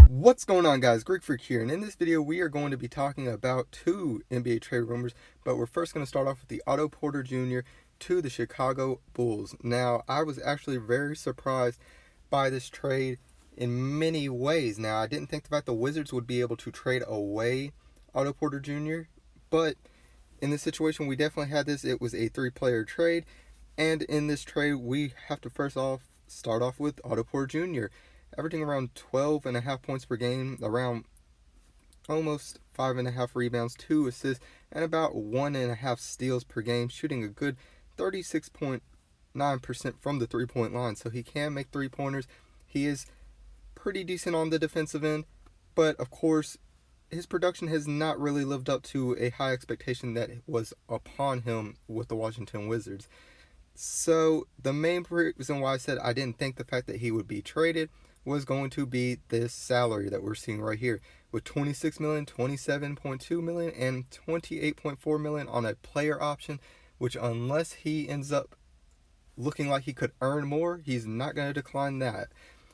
What's going on, guys? Greek Freak here, and in this video we are going to be talking about two NBA trade rumors, but we're first going to start off with the Otto Porter Jr. to the Chicago Bulls. Now, I was actually very surprised by this trade in many ways. Now, I didn't think the fact the Wizards would be able to trade away Otto Porter Jr., but in this situation we definitely had this. It was a three-player trade, and in this trade we have to first off start off with Otto Porter Jr., averaging around 12.5 points per game, around almost 5.5 rebounds, 2 assists, and about 1.5 steals per game, shooting a good 36.9% from the three-point line. So he can make three-pointers. He is pretty decent on the defensive end, but of course his production has not really lived up to a high expectation that was upon him with the Washington Wizards. So the main reason why I said I didn't think the fact that he would be traded was going to be this salary that we're seeing right here, with $26 million, $27.2 million, and $28.4 million on a player option, which unless he ends up looking like he could earn more, he's not going to decline that.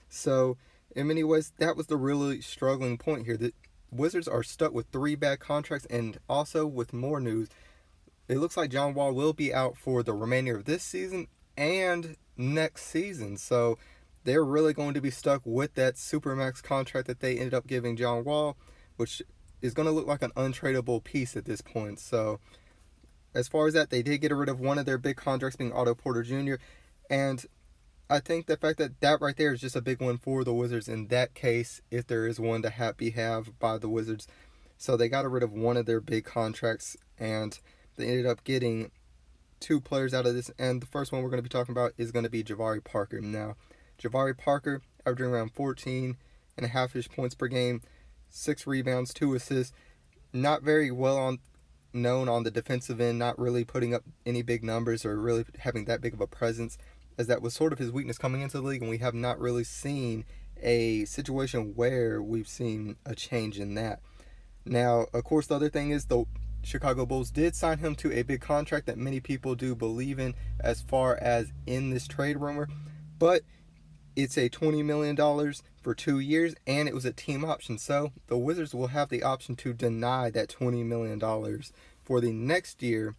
So in many ways, that was the really struggling point here. The Wizards are stuck with 3 bad contracts, and also with more news, it looks like John Wall will be out for the remainder of this season and next season. So they're really going to be stuck with that Supermax contract that they ended up giving John Wall, which is going to look like an untradeable piece at this point. So as far as that, they did get rid of one of their big contracts, being Otto Porter Jr., and I think the fact that that right there is just a big one for the Wizards in that case, if there is one to have by the Wizards. So they got rid of one of their big contracts, and they ended up getting 2 players out of this, and the first one we're going to be talking about is going to be Jabari Parker. Now, Jabari Parker averaging around 14.5-ish points per game, 6 rebounds, 2 assists. Not very well known on the defensive end, not really putting up any big numbers or really having that big of a presence, as that was sort of his weakness coming into the league, and we have not really seen a situation where we've seen a change in that. Now, of course, the other thing is the Chicago Bulls did sign him to a big contract that many people do believe in as far as in this trade rumor, but it's a $20 million for 2 years, and it was a team option. So the Wizards will have the option to deny that $20 million for the next year,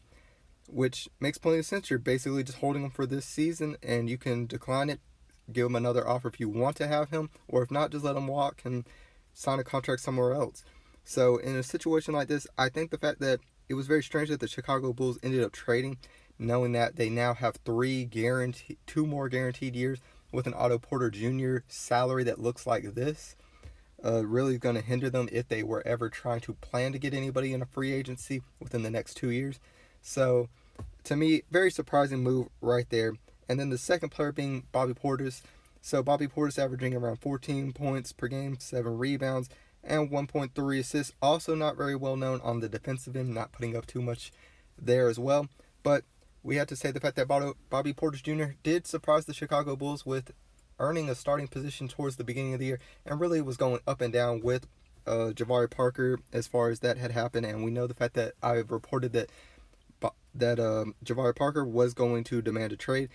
which makes plenty of sense. You're basically just holding him for this season, and you can decline it, give him another offer if you want to have him, or if not, just let him walk and sign a contract somewhere else. So in a situation like this, I think the fact that it was very strange that the Chicago Bulls ended up trading, knowing that they now have 2 more guaranteed years with an Otto Porter Jr. salary that looks like this, really going to hinder them if they were ever trying to plan to get anybody in a free agency within the next 2 years. So, to me, very surprising move right there. And then the second player being Bobby Portis. So, Bobby Portis averaging around 14 points per game, 7 rebounds, and 1.3 assists. Also not very well known on the defensive end, not putting up too much there as well. But we have to say the fact that Bobby Portis Jr. did surprise the Chicago Bulls with earning a starting position towards the beginning of the year, and really was going up and down with Jabari as far as that had happened. And we know the fact that I've reported that Jabari Parker was going to demand a trade.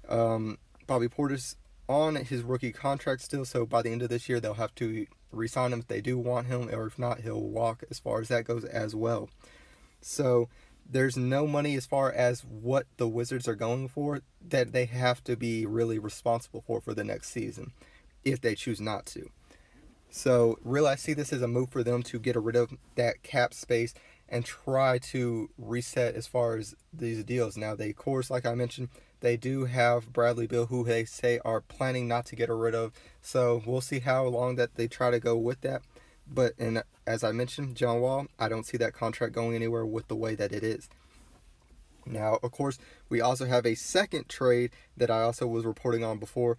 Bobby Portis on his rookie contract still, so by the end of this year they'll have to re-sign him if they do want him, or if not, he'll walk as far as that goes as well. So there's no money as far as what the Wizards are going for that they have to be really responsible for the next season, if they choose not to. So really, I see this as a move for them to get rid of that cap space and try to reset as far as these deals. Now, they, of course, like I mentioned, they do have Bradley Beal, who they say are planning not to get rid of. So we'll see how long that they try to go with that. But as I mentioned, John Wall, I don't see that contract going anywhere with the way that it is. Now, of course, we also have a second trade that I also was reporting on before,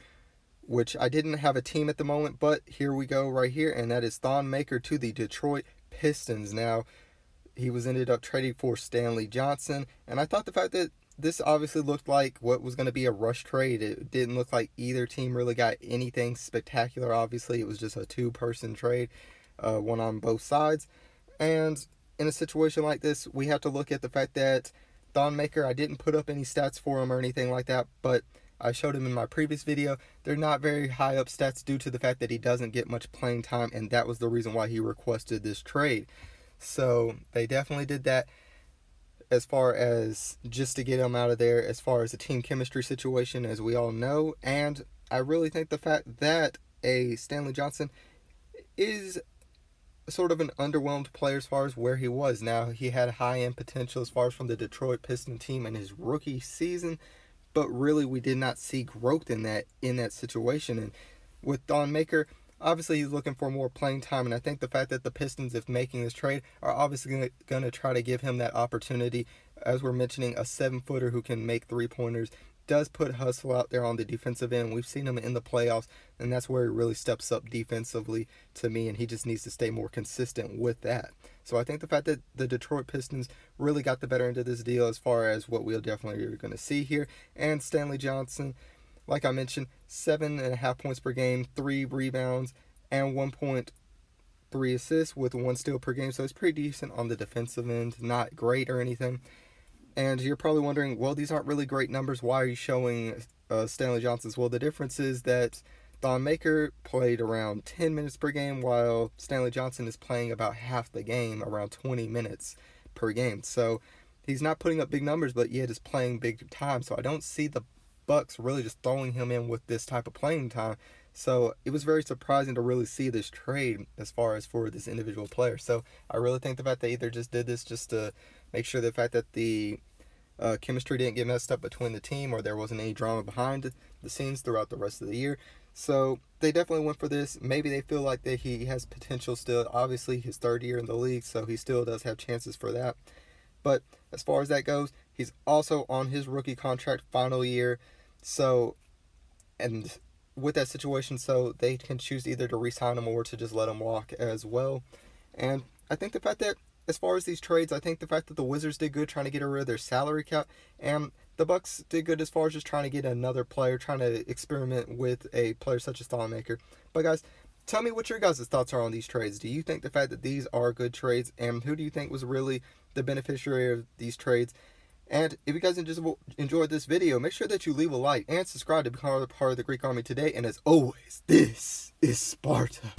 which I didn't have a team at the moment, but here we go right here, and that is Thon to the Detroit Pistons. Now, he was ended up trading for Stanley Johnson, and I thought the fact that this obviously looked like what was going to be a rush trade. It didn't look like either team really got anything spectacular. Obviously, it was just a 2-person trade, one on both sides. And in a situation like this, we have to look at the fact that Thon Maker, I didn't put up any stats for him or anything like that, but I showed him in my previous video. They're not very high up stats due to the fact that he doesn't get much playing time, and that was the reason why he requested this trade. So they definitely did that as far as just to get him out of there, as far as a team chemistry situation, as we all know. And I really think the fact that a Stanley Johnson is sort of an underwhelmed player as far as where he was. Now, he had high-end potential as far as from the Detroit Pistons team in his rookie season, but really we did not see growth in that situation. And with Thon Maker, obviously he's looking for more playing time, and I think the fact that the Pistons, if making this trade, are obviously going to try to give him that opportunity. As we're mentioning, a 7-footer who can make three-pointers does put hustle out there on the defensive end. We've seen him in the playoffs, and that's where he really steps up defensively to me, and he just needs to stay more consistent with that. So I think the fact that the Detroit Pistons really got the better end of this deal as far as what we'll definitely are going to see here. And Stanley Johnson, like I mentioned, 7.5 points per game, 3 rebounds, and 1.3 assists with 1 steal per game. So it's pretty decent on the defensive end, not great or anything. And you're probably wondering, well, these aren't really great numbers. Why are you showing Stanley Johnson's? Well, the difference is that Thon Maker played around 10 minutes per game, while Stanley Johnson is playing about half the game, around 20 minutes per game. So he's not putting up big numbers, but yet is playing big time. So I don't see the Bucks really just throwing him in with this type of playing time. So it was very surprising to really see this trade as far as for this individual player. So I really think the fact they either just did this just to make sure the fact that the chemistry didn't get messed up between the team, or there wasn't any drama behind the scenes throughout the rest of the year. So they definitely went for this. Maybe they feel like that he has potential still. Obviously, his 3rd year in the league, so he still does have chances for that. But as far as that goes, he's also on his rookie contract final year. So, and with that situation, so they can choose either to re-sign him or to just let him walk as well. And I think the fact that, as far as these trades, I think the fact that the Wizards did good trying to get rid of their salary cap, and the Bucks did good as far as just trying to get another player, trying to experiment with a player such as Thon Maker. But guys, tell me what your guys' thoughts are on these trades. Do you think the fact that these are good trades, and who do you think was really the beneficiary of these trades? And if you guys enjoyed this video, make sure that you leave a like and subscribe to become a part of the Greek Army today. And as always, this is Sparta.